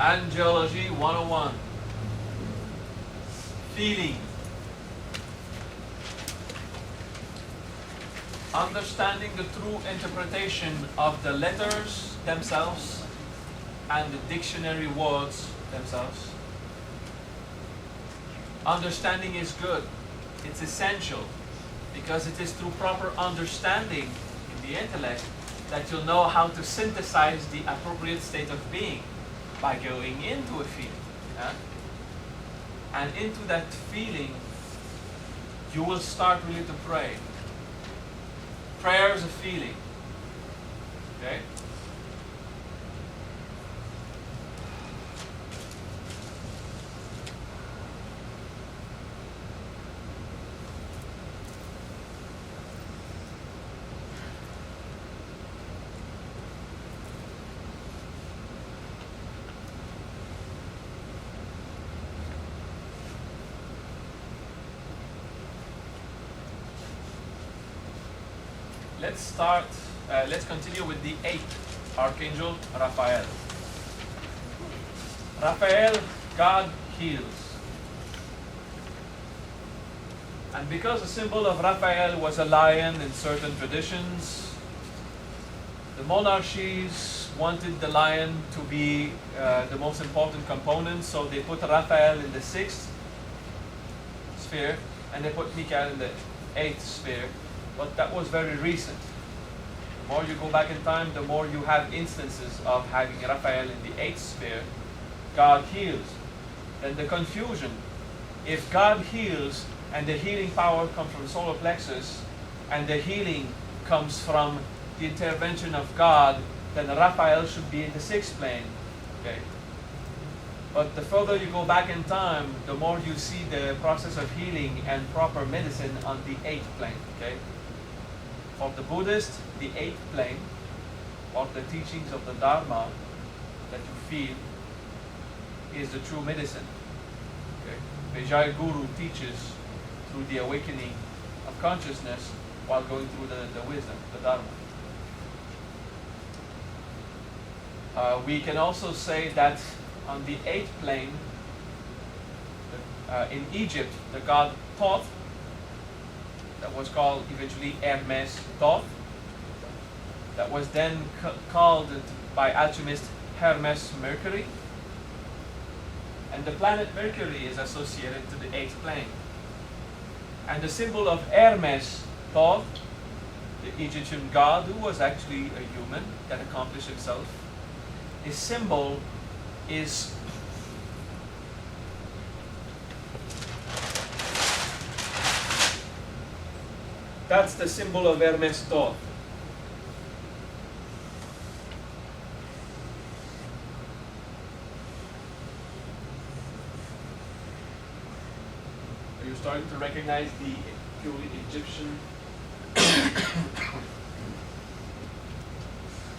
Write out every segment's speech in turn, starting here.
Angelology 101. Feeling. Understanding the true interpretation of the letters themselves and the dictionary words themselves. Understanding is good. It's essential because it is through proper understanding in the intellect that you'll know how to synthesize the appropriate state of being by going into a feeling. Yeah? And into that feeling, you will start really to pray. Prayer is a feeling. Okay? Let's continue with the 8th Archangel Raphael. Raphael, God heals. And because the symbol of Raphael was a lion in certain traditions, the monarchies wanted the lion to be the most important component, so they put Raphael in the 6th sphere and they put Michael in the 8th sphere. But that was very recent. The more you go back in time, the more you have instances of having Raphael in the 8th sphere. God heals. Then the confusion. If God heals and the healing power comes from the solar plexus and the healing comes from the intervention of God, then Raphael should be in the 6th plane. Okay. But the further you go back in time, the more you see the process of healing and proper medicine on the 8th plane. Okay. For the Buddhist, the 8th plane, or the teachings of the Dharma that you feel, is the true medicine. Okay? Vijay Guru teaches through the awakening of consciousness while going through the wisdom, the Dharma. We can also say that on the 8th plane, in Egypt, the god Thoth, that was called eventually Hermes Thoth, that was then called by alchemists Hermes Mercury. And the planet Mercury is associated to the 8th plane. And the symbol of Hermes Thoth, the Egyptian god who was actually a human that accomplished himself, his symbol is that's the symbol of Hermes Thoth. Are you starting to recognize the purely Egyptian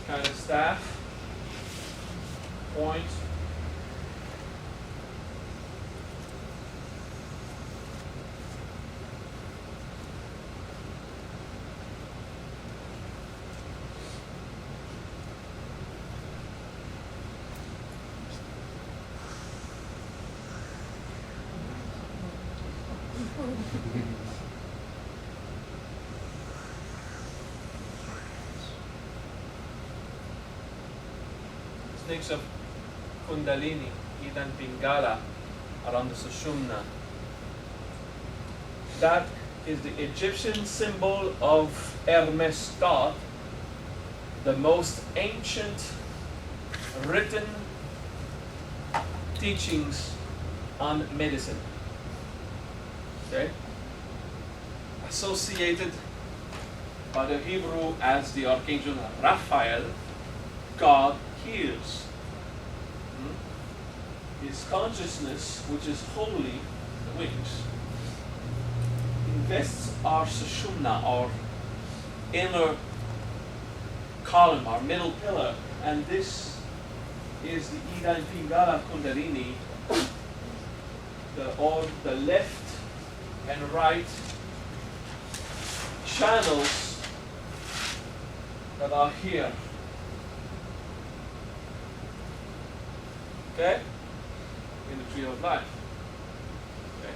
kind of staff? Point. Snakes of Kundalini, Idan Pingala, around the Sushumna. That is the Egyptian symbol of Hermes Thoth, the most ancient written teachings on medicine. Okay? Associated by the Hebrew as the Archangel Raphael, God heals. His consciousness, which is holy, the wings, invests our sushumna, our inner column, our middle pillar, and this is the Ida and Pingala Kundalini, the left and right channels that are here. Okay? In the tree of life. Okay?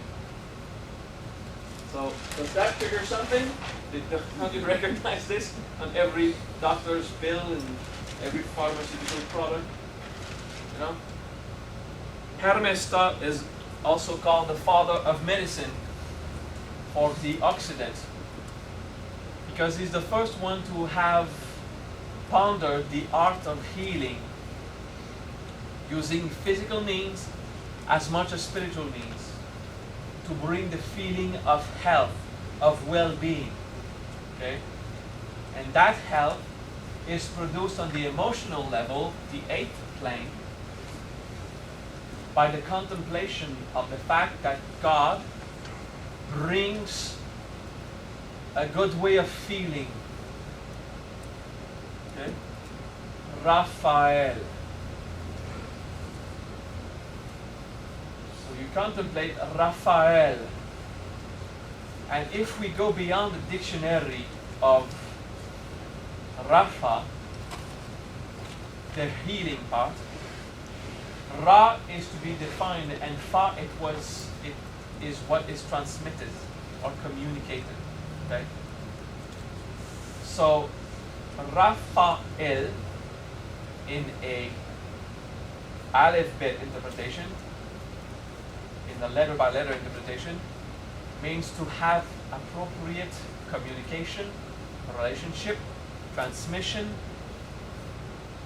So, does that figure something? How do you recognize this on every doctor's bill and every pharmaceutical product? You know? Hermes is also called the father of medicine or the Occident, because he's the first one to have pondered the art of healing using physical means as much as spiritual means to bring the feeling of health, of well-being. Okay? And that health is produced on the emotional level, the eighth plane, by the contemplation of the fact that God brings a good way of feeling. Okay? Raphael. So you contemplate Raphael. And if we go beyond the dictionary of Rapha, the healing part, Ra is to be defined, and Fa it is what is transmitted or communicated. Okay? So Raphael in a Aleph Bet interpretation, in the letter by letter interpretation, means to have appropriate communication, relationship, transmission,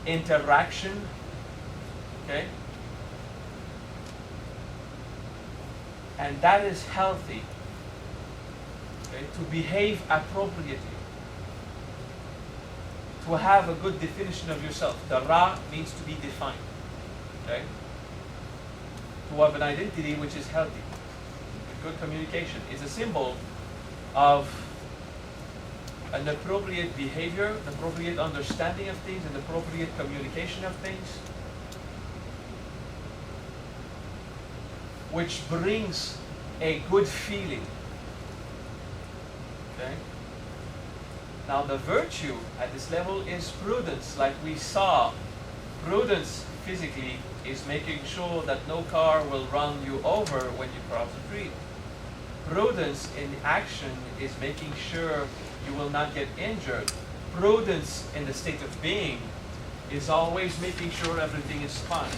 interaction. Okay? And that is healthy. Okay? To behave appropriately. To have a good definition of yourself. The Ra means to be defined. Okay? To have an identity which is healthy. Good communication is a symbol of an appropriate behavior, an appropriate understanding of things, an appropriate communication of things, which brings a good feeling. Okay? Now the virtue at this level is prudence, like we saw. Prudence physically is making sure that no car will run you over when you cross the street. Prudence in action is making sure you will not get injured. Prudence in the state of being is always making sure everything is fine.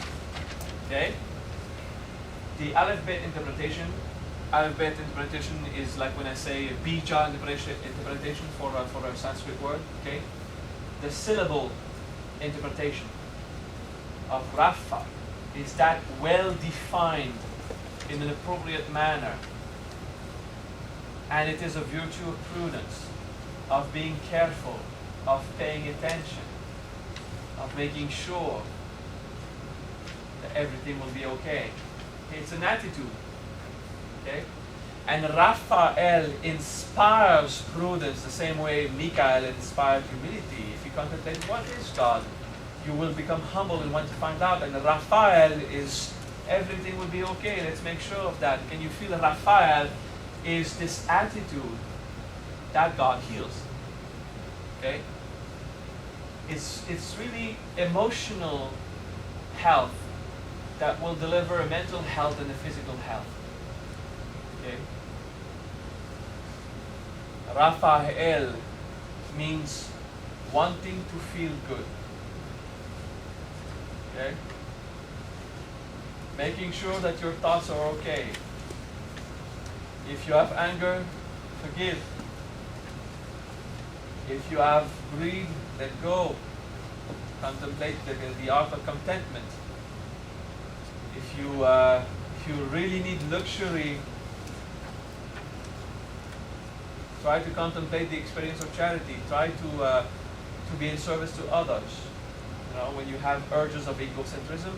Okay? The Aleph Bet interpretation is like when I say bija interpretation for a Sanskrit word. Okay? The syllable interpretation of Rapha is that well defined in an appropriate manner. And it is a virtue of prudence, of being careful, of paying attention, of making sure that everything will be okay. It's an attitude. Okay? And Raphael inspires prudence the same way Michael inspired humility. If you contemplate what is God, you will become humble and want to find out. And Raphael is everything will be okay. Let's make sure of that. Can you feel Raphael is this attitude that God heals? Okay? It's really emotional health that will deliver a mental health and a physical health. Okay? Raphael means wanting to feel good. Okay? Making sure that your thoughts are okay. If you have anger, forgive. If you have greed, let go. Contemplate the art of contentment. If you really need luxury, try to contemplate the experience of charity. Try to be in service to others. You know, when you have urges of egocentrism.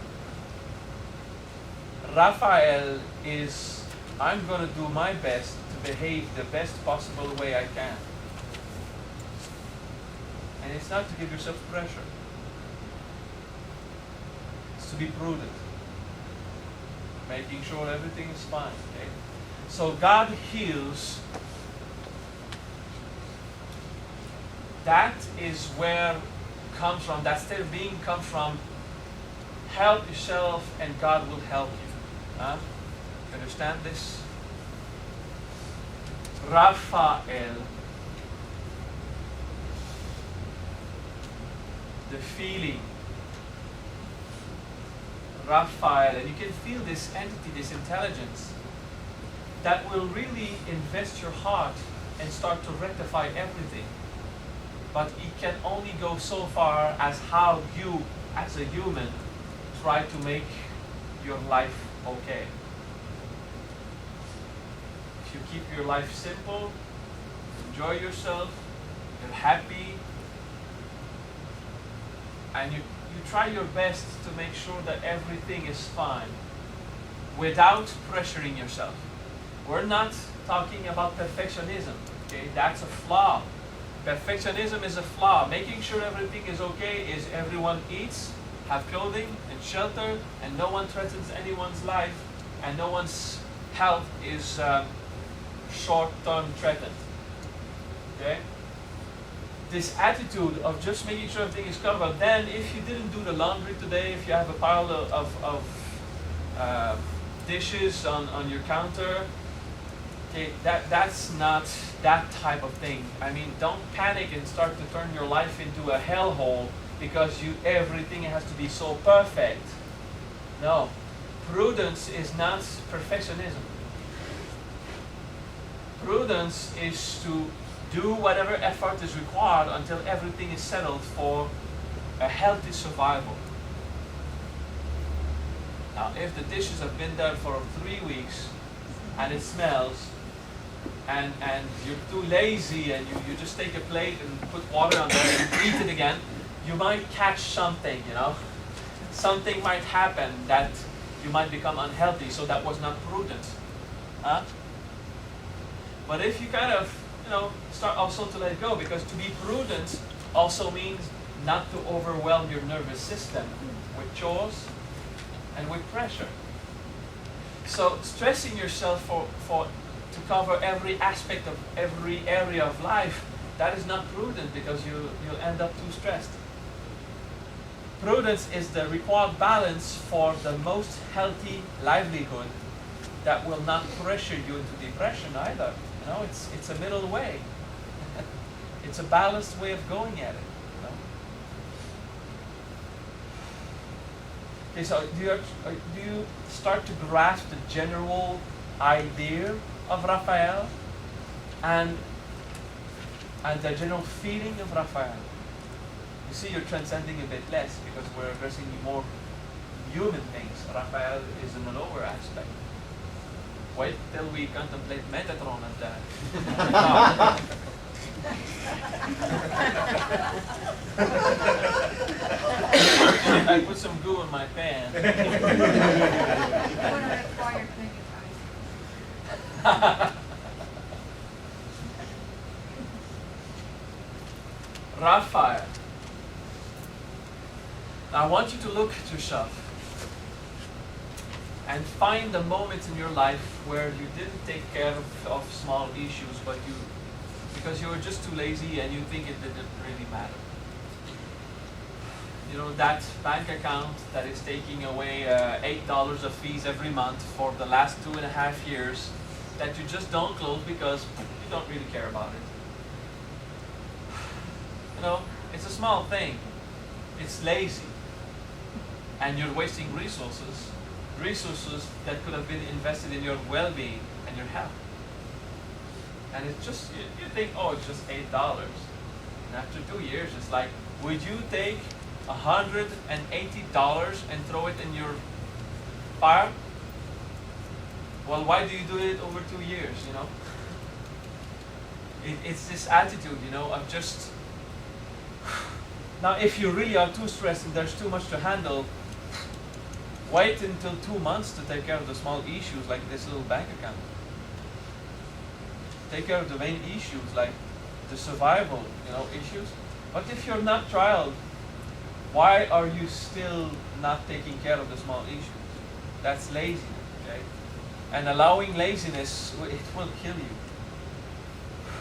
Raphael is, I'm going to do my best to behave the best possible way I can. And it's not to give yourself pressure. It's to be prudent. Making sure everything is fine. Okay? So God heals. That is where comes from, that state of being comes from Help yourself and God will help you. Huh? You understand this? Raphael, the feeling. Raphael, and you can feel this entity, this intelligence, that will really invest your heart and start to rectify everything. But it can only go so far as how you, as a human, try to make your life okay. If you keep your life simple, enjoy yourself, you're happy, and you try your best to make sure that everything is fine without pressuring yourself. We're not talking about perfectionism, okay? That's a flaw. Perfectionism is a flaw. Making sure everything is okay is everyone eats, have clothing and shelter, and no one threatens anyone's life, and no one's health is short-term threatened. Okay? This attitude of just making sure everything is covered. Then, if you didn't do the laundry today, if you have a pile of dishes on your counter, okay, that's not that type of thing. I mean, don't panic and start to turn your life into a hellhole because everything has to be so perfect. No, prudence is not perfectionism. Prudence is to do whatever effort is required until everything is settled for a healthy survival. Now, if the dishes have been there for 3 weeks and it smells, and you're too lazy and you just take a plate and put water on there and eat it again, you might catch something, you know. Something might happen that you might become unhealthy, so that was not prudent. Huh? But if you kind of, start also to let go, because to be prudent also means not to overwhelm your nervous system with chores and with pressure. So stressing yourself to cover every aspect of every area of life, that is not prudent, because you'll end up too stressed. Prudence is the required balance for the most healthy livelihood that will not pressure you into depression either. It's a middle way. It's a balanced way of going at it. Okay, so do you start to grasp the general idea of Raphael and the general feeling of Raphael? You see, you're transcending a bit less because we're addressing more human things. Raphael is in the lower aspect. Wait till we contemplate Metatron at that. I put some goo in my pan. Raphael. I want you to look at yourself and find the moments in your life where you didn't take care of small issues, but because you were just too lazy and you think it didn't really matter. That bank account that is taking away $8 of fees every month for the last 2.5 years that you just don't close because you don't really care about it. It's a small thing. It's lazy. And you're wasting resources that could have been invested in your well-being and your health. And it's just, you think, oh, it's just $8. And after 2 years, it's like, would you take $180 and throw it in your fire? Well, why do you do it over 2 years, It's this attitude, of just... Now, if you really are too stressed and there's too much to handle, wait until 2 months to take care of the small issues like this little bank account. Take care of the main issues like the survival, issues. But if you're not trialed, why are you still not taking care of the small issues? That's laziness, okay? And allowing laziness, it will kill you.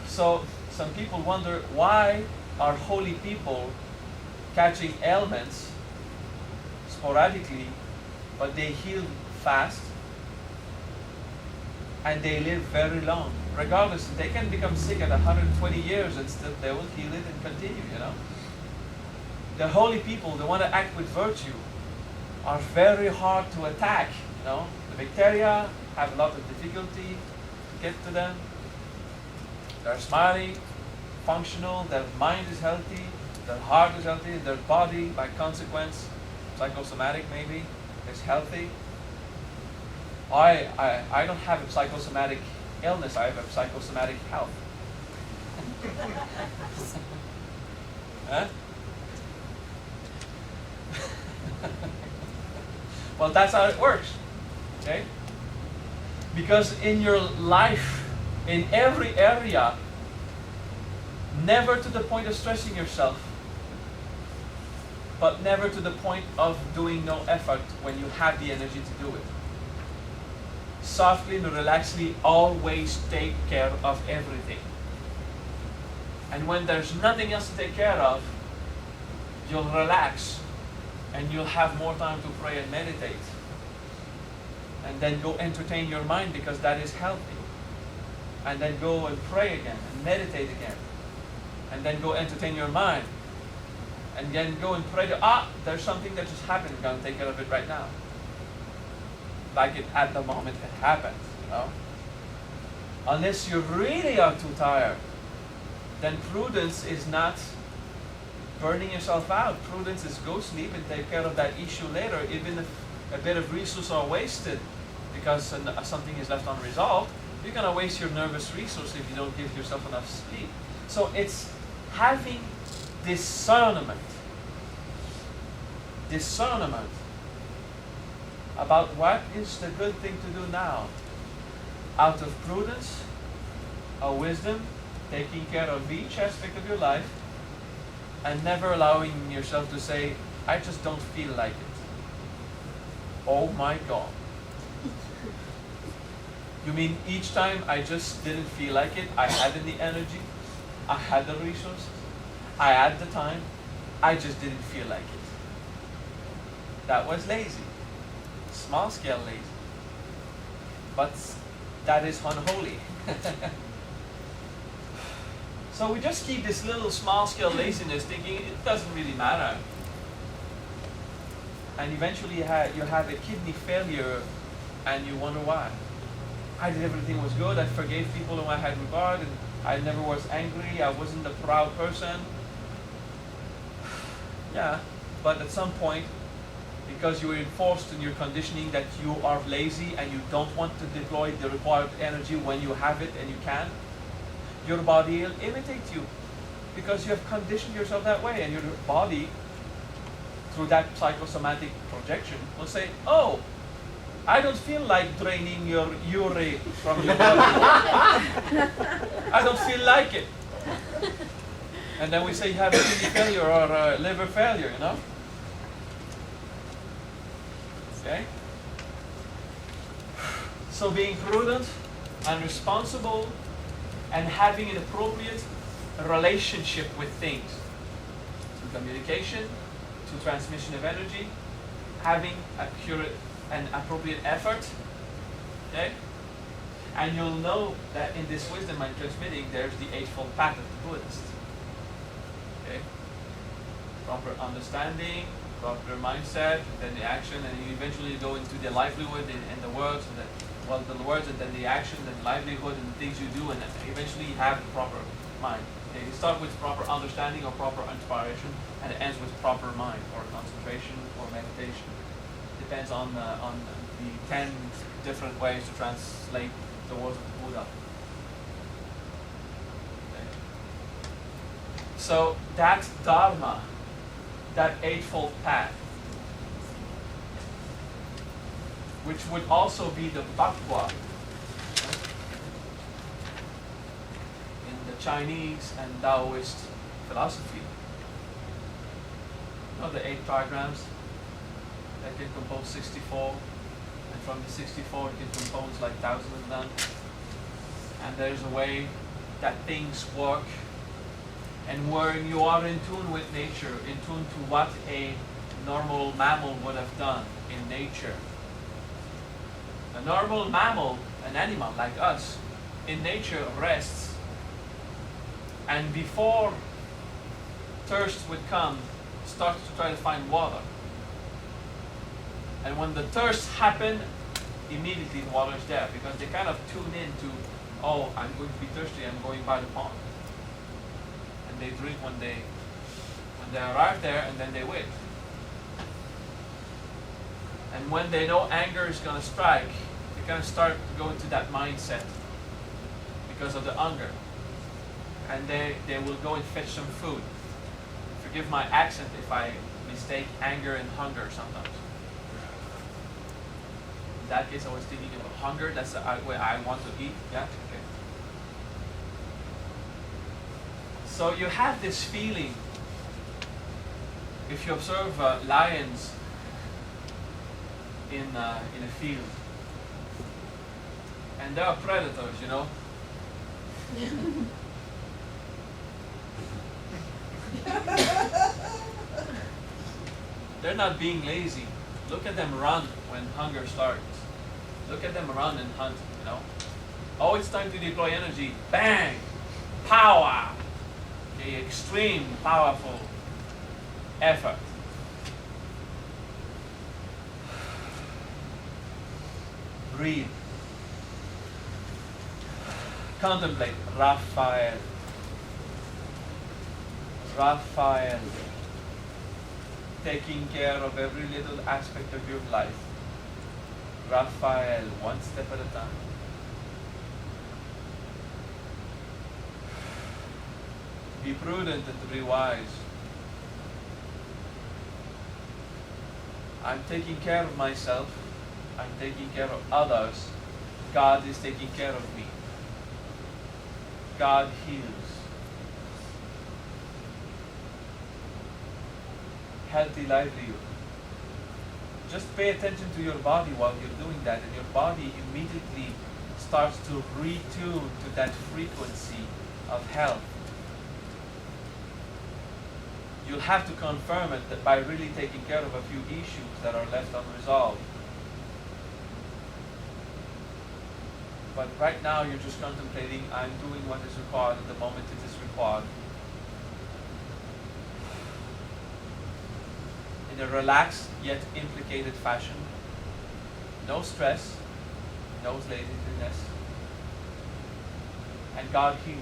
So some people wonder, why are holy people catching ailments, sporadically, but they heal fast, and they live very long. Regardless, they can become sick at 120 years and still they will heal it and continue, you know. The holy people, the one that act with virtue, are very hard to attack, you know. The bacteria have a lot of difficulty to get to them. They're smiling, functional, their mind is healthy, their heart is healthy, their body, by consequence, psychosomatic maybe, is healthy. I don't have a psychosomatic illness, I have a psychosomatic health. Huh? Well, that's how it works. Okay? Because in your life, in every area, never to the point of stressing yourself, but never to the point of doing no effort when you have the energy to do it. Softly and relaxedly, always take care of everything. And when there's nothing else to take care of, you'll relax and you'll have more time to pray and meditate. And then go entertain your mind because that is healthy. And then go and pray again and meditate again. And then go entertain your mind. And then go and pray there's something that just happened, I'm going to take care of it right now. Like it at the moment it happens, you know. Unless you really are too tired, then prudence is not burning yourself out. Prudence is go sleep and take care of that issue later. Even if a bit of resources are wasted because something is left unresolved, you're going to waste your nervous resource if you don't give yourself enough sleep. So it's having discernment about what is the good thing to do now. Out of prudence, or wisdom, taking care of each aspect of your life, and never allowing yourself to say, I just don't feel like it. Oh my God. You mean each time I just didn't feel like it, I had the energy, I had the resources, I had the time, I just didn't feel like it. That was lazy. Small scale lazy. But that is unholy. So we just keep this little small scale laziness thinking it doesn't really matter. And eventually you have a kidney failure and you wonder why. I did everything was good, I forgave people whom I had regard, and I never was angry, I wasn't a proud person. Yeah, but at some point, because you were enforced in your conditioning that you are lazy and you don't want to deploy the required energy when you have it and you can, your body will imitate you because you have conditioned yourself that way, and your body, through that psychosomatic projection, will say, oh, I don't feel like draining your urine from your body. I don't feel like it. And then we say you have a kidney failure or a liver failure, you know? Okay? So being prudent and responsible and having an appropriate relationship with things. Through communication, through transmission of energy, having accurate and appropriate effort. Okay? And you'll know that in this wisdom I'm transmitting, there's the eightfold path of the Buddhist. Okay? Proper understanding, proper mindset, then the action, and you eventually go into the livelihood and the words, and the words, and then the action, then livelihood, and the things you do, and eventually you have the proper mind. Okay? You start with proper understanding or proper inspiration, and it ends with proper mind, or concentration, or meditation. Depends on the 10 different ways to translate the words of the Buddha. Okay. So that Dharma, that eightfold path, which would also be the Bhakwa in the Chinese and Taoist philosophy. You know the 8 trigrams that can compose 64, and from the 64 it can compose like thousands of them. And there's a way that things work, and where you are in tune with nature, in tune to what a normal mammal would have done in nature. A normal mammal, an animal like us, in nature rests, and before thirst would come, starts to try to find water. And when the thirst happens, immediately the water is there, because they kind of tune into, oh, I'm going to be thirsty, I'm going by the pond. And they drink when they arrive there, and then they wait. And when they know anger is going to strike, they kind of start to go into that mindset because of the hunger. And they will go and fetch some food. Forgive my accent if I mistake anger and hunger sometimes. In that case, I was thinking about hunger. That's the way I want to eat. Yeah? Okay. So you have this feeling. If you observe lions in a field, and they are predators, you know. They're not being lazy. Look at them run when hunger starts. Look at them run and hunt, you know. Oh, it's time to deploy energy. Bang! Power! The extreme, powerful effort. Breathe. Contemplate Raphael. Raphael. Taking care of every little aspect of your life. Raphael, one step at a time. Be prudent and to be wise. I'm taking care of myself. I'm taking care of others. God is taking care of me. God heals. Healthy livelihood. Just pay attention to your body while you're doing that, and your body immediately starts to retune to that frequency of health. You'll have to confirm it that by really taking care of a few issues that are left unresolved. But right now you're just contemplating, I'm doing what is required at the moment it is required. In a relaxed yet implicated fashion. No stress, no laziness. And God heals.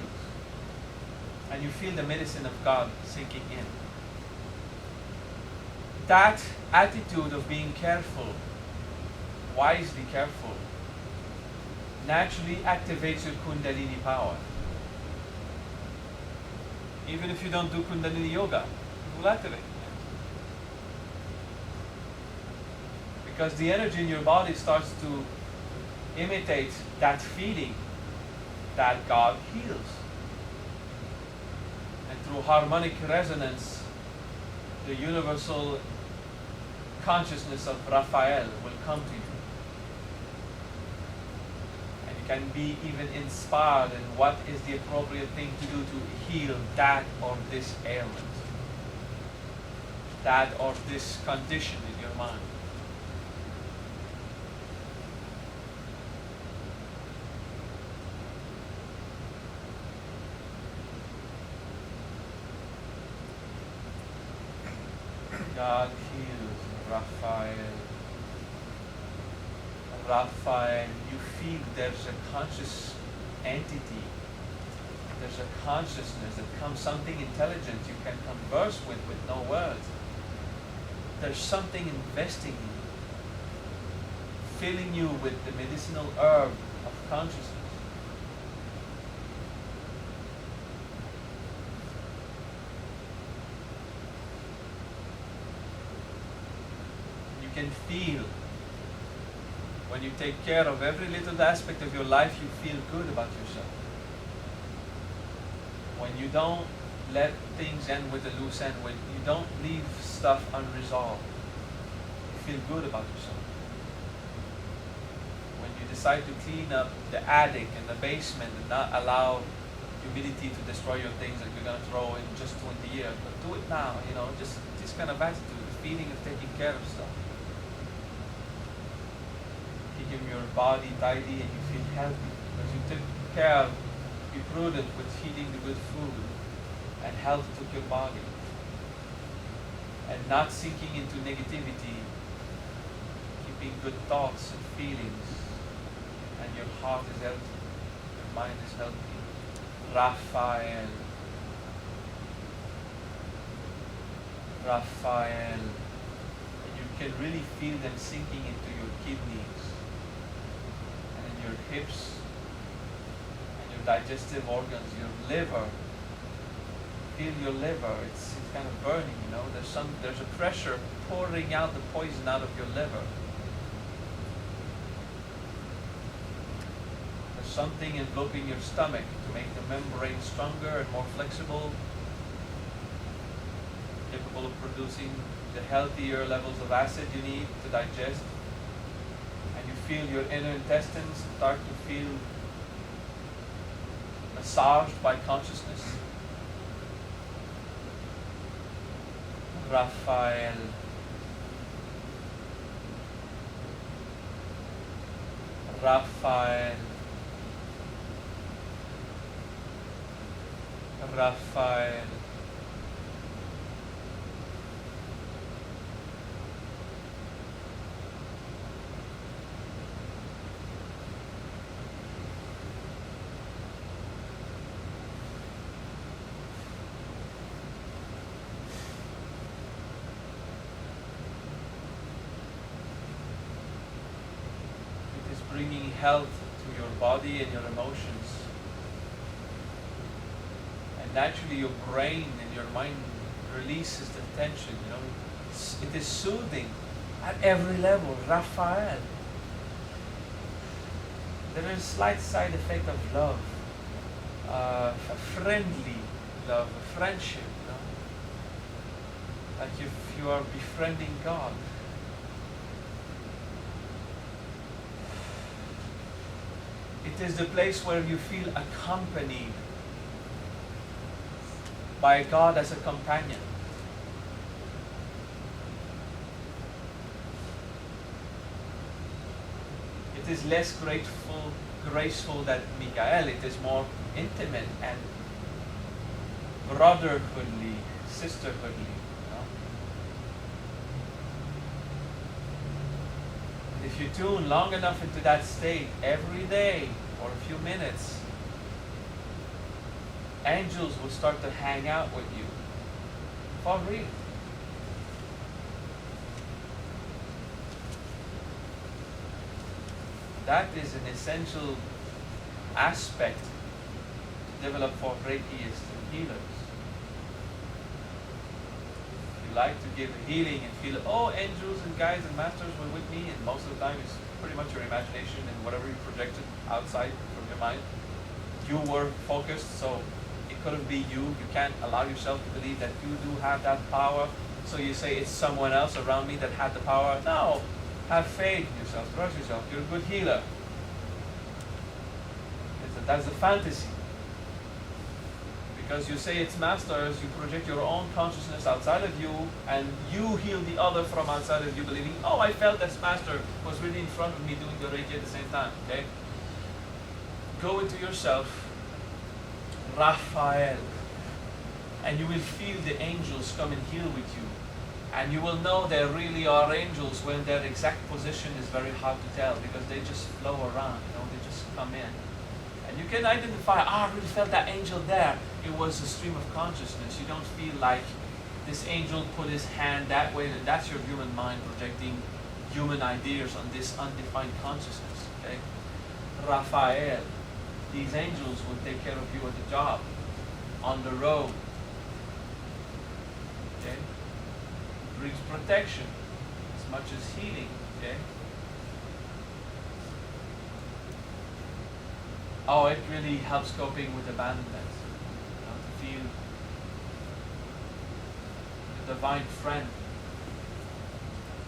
And you feel the medicine of God sinking in. That attitude of being careful, wisely careful, naturally activates your Kundalini power. Even if you don't do Kundalini yoga, it will activate. Because the energy in your body starts to imitate that feeling that God heals. And through harmonic resonance, the universal consciousness of Raphael will come to you. And you can be even inspired in what is the appropriate thing to do to heal that or this ailment, that or this condition in your mind. God heals Raphael. Raphael, you feel there's a conscious entity. There's a consciousness that comes, something intelligent you can converse with no words. There's something investing in you, filling you with the medicinal herb of consciousness. Can feel when you take care of every little aspect of your life, you feel good about yourself. When you don't let things end with a loose end, when you don't leave stuff unresolved, you feel good about yourself. When you decide to clean up the attic and the basement and not allow humility to destroy your things that you're gonna throw in just 20 years. But do it now, you know, just this kind of attitude, the feeling of taking care of stuff. Keeping your body tidy and you feel healthy. Because you took care, be prudent with feeding the good food, and health took your body. And not sinking into negativity, keeping good thoughts and feelings, and your heart is healthy, your mind is healthy. Raphael. Raphael. And you can really feel them sinking into your kidneys, and in your hips, and your digestive organs, your liver. Feel your liver, it's kind of burning, you know. There's a pressure pouring out the poison out of your liver. There's something enveloping your stomach to make the membrane stronger and more flexible, capable of producing the healthier levels of acid you need to digest. And you feel your inner intestines start to feel massaged by consciousness. Raphael. Raphael. Raphael. Bringing health to your body and your emotions. And naturally your brain and your mind releases the tension, you know. It is soothing at every level. Raphael. There is a slight side effect of love. A friendly love, a friendship, you know. Like if you are befriending God. It is the place where you feel accompanied by God as a companion. It is less graceful than Michael. It is more intimate and brotherhoodly, sisterhoodly. If you tune long enough into that state every day for a few minutes, angels will start to hang out with you. For real. That is an essential aspect to develop for Reikiists and healers. Like to give healing and feel, oh, angels and guides and masters were with me, and most of the time it's pretty much your imagination and whatever you projected outside from your mind. You were focused, so it couldn't be you. You can't allow yourself to believe that you do have that power, so you say it's someone else around me that had the power. No, have faith in yourself, trust yourself, you're a good healer. That's the fantasy. Because you say it's masters, you project your own consciousness outside of you, and you heal the other from outside of you, believing, oh, I felt this master was really in front of me doing the Reiki at the same time, okay? Go into yourself, Raphael, and you will feel the angels come and heal with you. And you will know there really are angels when their exact position is very hard to tell, because they just flow around, you know, they just come in. And you can identify, I really felt that angel there. It was a stream of consciousness. You don't feel like this angel put his hand that way, and that's your human mind projecting human ideas on this undefined consciousness. Okay? Raphael, these angels will take care of you at the job, on the road. Okay? It brings protection as much as healing. Okay? Oh, it really helps coping with abandonment. You know, to feel the divine friend,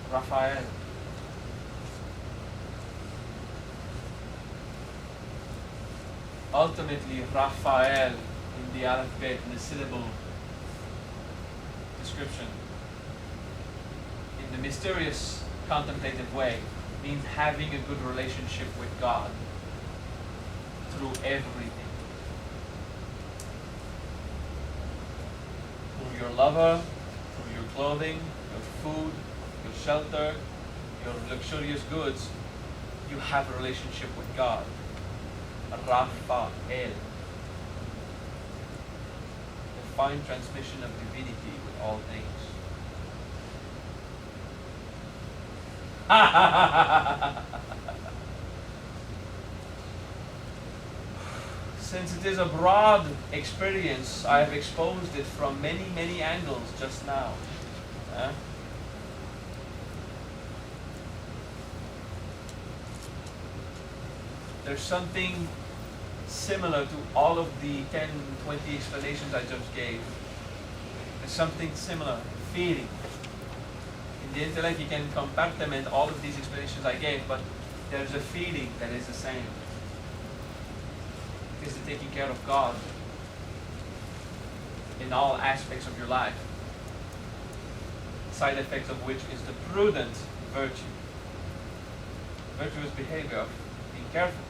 Raphael. ultimately Raphael in the alphabet, in the syllable description, in the mysterious contemplative way, means having a good relationship with God through everything. Through your lover, through your clothing, your food, your shelter, your luxurious goods, you have a relationship with God. Raphael. The fine transmission of divinity with all things. Since it is a broad experience, I have exposed it from many, many angles just now. There's something similar to all of the 10, 20 explanations I just gave. There's something similar, feeling. In the intellect, you can compartment all of these explanations I gave, but there's a feeling that is the same. It's the taking care of God in all aspects of your life. Side effects of which is the prudent virtue. Virtuous behavior of being careful.